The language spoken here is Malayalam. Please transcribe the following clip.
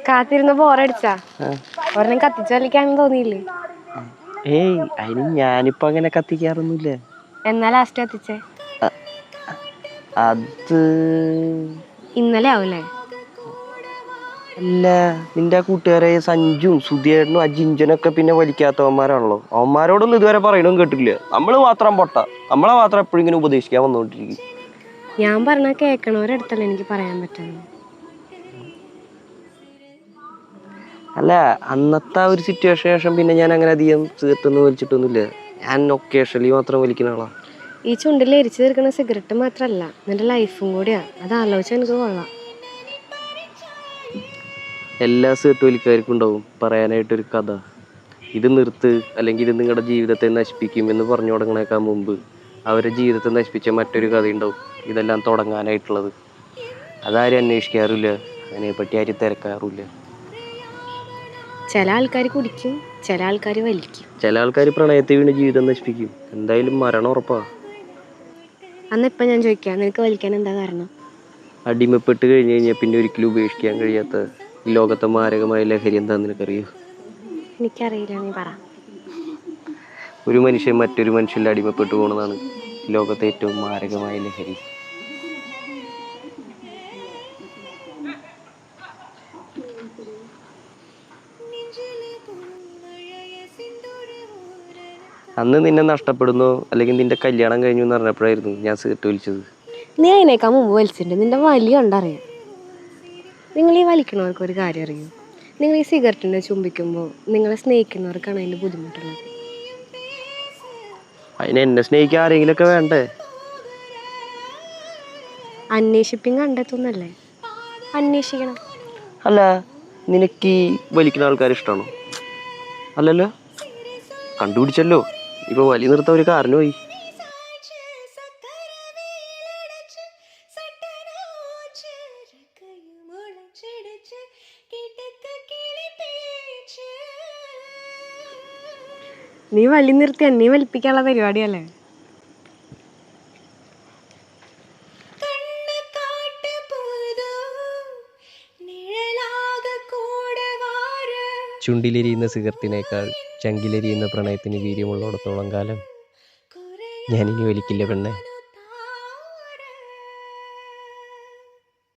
കാത്തിരുന്ന് ബോറടിച്ചാ ഒരെണ്ണം കത്തിച്ചു വലിക്കാണെന്ന് തോന്നിയില്ലേ? ഏയ് അതിന് ഞാനിപ്പോ അങ്ങനെ കത്തിക്കാറൊന്നുമില്ല. എന്നാ ലാസ്റ്റ് കത്തിച്ചേ? അത് ഇന്നലെ ആവൂലേ? അല്ല, നിന്റെ കൂട്ടുകാരെ സഞ്ജുവും സുധിയേട്ടനും അജിഞ്ചനൊക്കെ പിന്നെ വലിക്കാത്തവന്മാരാണല്ലോ. അവന്മാരോടൊന്നും ഇതുവരെ പറയണതും കേട്ടില്ല. നമ്മള് മാത്രം പൊട്ട, നമ്മളെ മാത്രം എപ്പോഴും ഇങ്ങനെ ഉപദേശിക്കാൻ വന്നോണ്ടിരിക്കും. ഞാൻ പറഞ്ഞ കേൾക്കണവരടുത്തല്ല എനിക്ക് പറയാൻ പറ്റുന്നത്. അല്ല, അന്നത്തെ ഒരു സിറ്റുവേഷൻ ശേഷം പിന്നെ ഞാൻ അങ്ങനെ അധികം സിഗരറ്റൊന്നും വലിച്ചിട്ടൊന്നുമില്ല. ഞാൻ ഒക്കേഷനിൽ മാത്രം വലിക്കുന്ന ആളാ. ഈ ചുണ്ടിൽ എരിച്ചു തീർക്കുന്ന സിഗരറ്റ് മാത്രല്ല, നിന്റെ ലൈഫും കൂടിയാ. അത് ആലോചിച്ചാൽ എനിക്ക് കൊള്ളാം. എല്ലാ സിഗരറ്റ് വലിക്കാർക്കും ഉണ്ടാവും പറയാനായിട്ടൊരു കഥ. ഇത് നിർത്ത്, അല്ലെങ്കിൽ ഇത് നിങ്ങളുടെ ജീവിതത്തെ നശിപ്പിക്കും എന്ന് പറഞ്ഞു തുടങ്ങണേക്കാൾ മുമ്പ് അവരുടെ ജീവിതത്തെ നശിപ്പിച്ച മറ്റൊരു കഥയുണ്ടാവും ഇതെല്ലാം തുടങ്ങാനായിട്ടുള്ളത്. അതാരും അന്വേഷിക്കാറില്ല, അതിനെപ്പറ്റി ആരും തിരക്കാറില്ല. ചില ആൾക്കാർ കുടിക്കും, ചില ആൾക്കാർ വലിക്കും, ചില ആൾക്കാർ പ്രണയത്തെ വീണ് ജീവിതം നശിപ്പിക്കും. എന്തായാലും മരണം ഉറപ്പാ. അന്നിപ്പം ഞാൻ ചോദിക്കാം, നിനക്ക് വലിക്കാൻ എന്താ കാരണം? അടിമപ്പെട്ട് കഴിഞ്ഞ് കഴിഞ്ഞാൽ പിന്നെ ഒരിക്കലും ഉപേക്ഷിക്കാൻ കഴിയാത്ത ഈ ലോകത്തെ മാരകമായ ലഹരി എന്താന്ന് നിനക്കറിയോ? എനിക്കറിയില്ല, നീ പറ. ഒരു മനുഷ്യൻ മറ്റൊരു മനുഷ്യൻ്റെ അടിമപ്പെട്ടു പോകുന്നതാണ് ലോകത്തെ ഏറ്റവും മാരകമായ ലഹരി. അന്ന് നിന്നെ നഷ്ടപ്പെടുന്നു അല്ലെങ്കിൽ നിന്റെ കല്യാണം കഴിഞ്ഞു എന്ന് പറഞ്ഞപ്പോഴായിരുന്നു ഞാൻ സിഗരറ്റ് വലിച്ചത്. നീ അതിനേക്കാൾ മുമ്പ് വലിച്ചിട്ടുണ്ട്. നിന്റെ വലിയ ഉണ്ടറിയാം. നിങ്ങൾ ഈ വലിക്കണവർക്ക് ഒരു കാര്യം അറിയൂ, നിങ്ങൾ ഈ സിഗരറ്റിനെ ചുംബിക്കുമ്പോൾ നിങ്ങളെ സ്നേഹിക്കുന്നവർക്കാണ് അതിൻ്റെ ബുദ്ധിമുട്ടുള്ളത്. അതിന് എന്നെ സ്നേഹിക്കാൻ ആരെങ്കിലുമൊക്കെ വേണ്ടേ? അന്വേഷിപ്പിങ് കണ്ടെത്തുന്നല്ലേ, അന്വേഷിക്കണം. അല്ല, നിനക്ക് ഈ വലിക്കുന്ന ആൾക്കാർ ഇഷ്ടമാണോ? അല്ലല്ലോ, കണ്ടുപിടിച്ചല്ലോ. ഇപ്പൊ വലി നിർത്താൻ ഒരു കാരണമായി. നീ വലി നിർത്തി എന്നെ വലിപ്പിക്കാനുള്ള പരിപാടിയല്ലേ? ചുണ്ടിലെരിയുന്ന സിഗരറ്റിനേക്കാൾ ചങ്കിലെരിയുന്ന പ്രണയത്തിന് വീര്യമുള്ളിടത്തോളം കാലം ഞാനിനി വലിക്കില്ല പെണ്ണെ.